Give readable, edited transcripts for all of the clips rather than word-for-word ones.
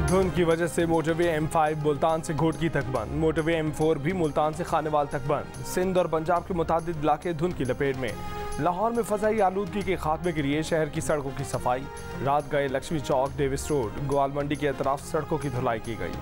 धुंध की वजह से मोटरवे M5 मुल्तान से घोटकी तक बंद। मोटरवे M4 भी मुल्तान से खानेवाल तक बंद। सिंध और पंजाब के मुतादिद इलाके धुंध की लपेट में। लाहौर में फजाई आलूदगी के खात्मे के लिए शहर की सड़कों की सफाई। रात गए लक्ष्मी चौक, डेविस रोड, ग्वाल मंडी के अतराफ सड़कों की धुलाई की गई।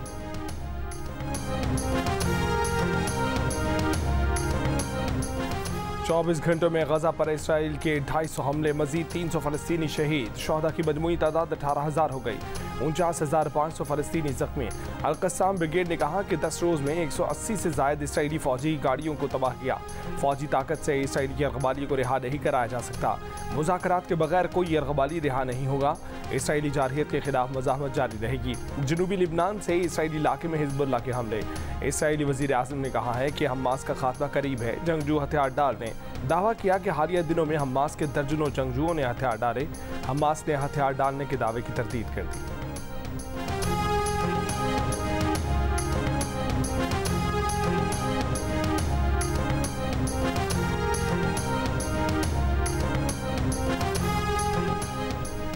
24 घंटों में गजा पर इसराइल के 250 हमले, मजीद 300 फलस्तीनी शहीद। शोहदा की मजमूई तादाद 18,000 हो गई। 49,500 फलस्तीनी जख्मी। अल-कस्साम ब्रिगेड ने कहा कि 10 रोज में 180 से जायद इसराइली फौजी गाड़ियों को तबाह किया। फौजी ताकत से इसराइली यरगबाली को रिहा नहीं कराया जा सकता। मुज़ाकरात के बगैर कोई यरगबाली रिहा नहीं होगा। इसराइली जारहियत के खिलाफ मज़ाहमत जारी रहेगी। जनूबी लिबनान से इसराइली इलाके में हिजबुल्लाह के हमले। इसराइली वज़ीर आज़म ने कहा है कि हमास का खात्मा करीब है। जंगजू हथियार डालने दावा किया कि हालिया दिनों में हमास के दर्जनों जंगजुओं ने हथियार डाले। हमास ने हथियार डालने के दावे की तरदीद कर दी।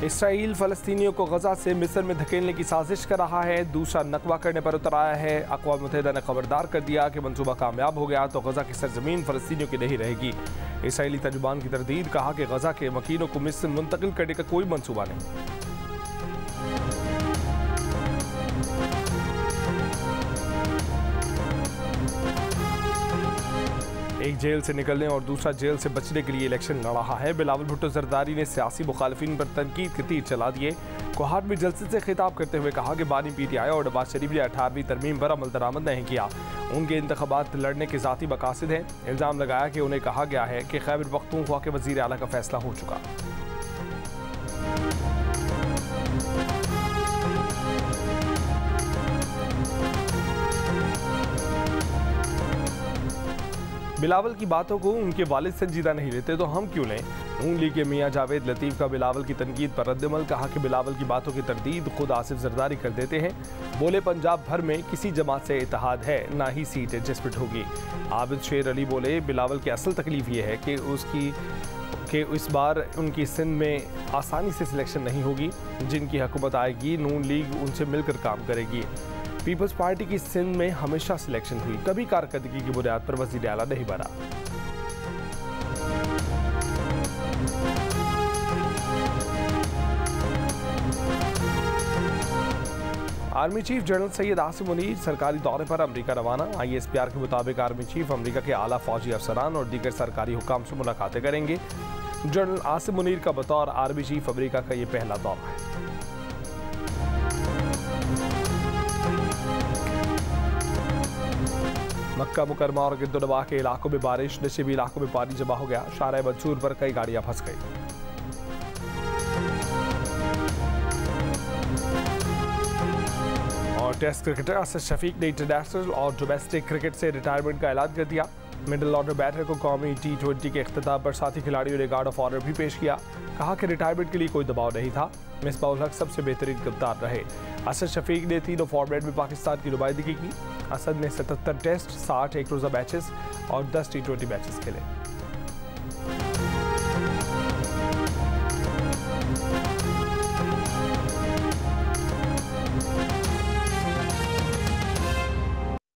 इसराइल फ़लस्तीनियों को गजा से मिस्र में धकेलने की साजिश कर रहा है। दूसरा नकवा करने पर उतर आया है। अक़वाम मुत्तहिदा ने खबरदार कर दिया कि मंसूबा कामयाब हो गया तो गजा की सरजमीन फ़लस्तीनियों की नहीं रहेगी। इसराइली तर्जुमान की तरदीद, कहा कि गजा के मकीनों को मिस्र मुंतकिल करने का कोई मंसूबा नहीं। एक जेल से निकलने और दूसरा जेल से बचने के लिए इलेक्शन लड़ रहा है। बिलावल भुट्टो जरदारी ने सियासी मुखालिफिन पर तनकीद के तीर चला दिए। कोहाट में जलसे से खिताब करते हुए कहा कि बानी PTI और नवाज शरीफ ने 18वीं तरमीम पर अमल दरामद नहीं किया। उनके इंतखाबात लड़ने के ज़ाती मकासद हैं। इल्ज़ाम लगाया कि उन्हें कहा गया है कि खैबर पख्तूनख्वा के वज़ीर आला का फैसला हो चुका। बिलावल की बातों को उनके वालिद संजीदा नहीं लेते तो हम क्यों लें। नून लीग के मियां जावेद लतीफ़ का बिलावल की तनकीद पर रद्दमल, कहा कि बिलावल की बातों की तरदीद खुद आसिफ जरदारी कर देते हैं। बोले पंजाब भर में किसी जमात से इत्तेहाद है, ना ही सीट एडजस्टमेंट होगी। आबिद शेर अली बोले बिलावल की असल तकलीफ ये है कि इस बार उनकी सिंध में आसानी से सिलेक्शन नहीं होगी। जिनकी हुकूमत आएगी नून लीग उनसे मिलकर काम करेगी। पीपल्स पार्टी की सिंध में हमेशा सिलेक्शन हुई, कभी कारकर्दगी की बुनियाद पर वज़ीर आला नहीं बना। Army chief general Syed Asim Munir सरकारी दौरे पर अमेरिका रवाना। ISPR के मुताबिक आर्मी चीफ अमेरिका के आला फौजी अफसरान और दीगर सरकारी हुकाम से मुलाकातें करेंगे। जनरल आसिम मुनीर का बतौर आर्मी चीफ अमेरिका का ये पहला दौरा है। मक्का मुकरमा और गिद्दोनवाह के इलाकों में बारिश, नशीबी इलाकों में पानी जमा हो गया। शारा मंसूर पर कई गाड़ियां फंस गई। और टेस्ट क्रिकेटर असद शफीक ने इंटरनेशनल और डोमेस्टिक क्रिकेट से रिटायरमेंट का ऐलान कर दिया। मिडिल ऑर्डर बैटर को कौमी T20 के इख्तिताम पर साथी खिलाड़ियों ने गार्ड ऑफ ऑनर भी पेश किया। कहा कि रिटायरमेंट के लिए कोई दबाव नहीं था। मिसबाह उल हक सबसे बेहतरीन कप्तान रहे। असद शफीक ने तीनों फॉर्मेट में पाकिस्तान की नुमाइंदगी की। असद ने 77 टेस्ट, 60 एक रोज़ा मैचेस और 10 T20 मैचेस खेले।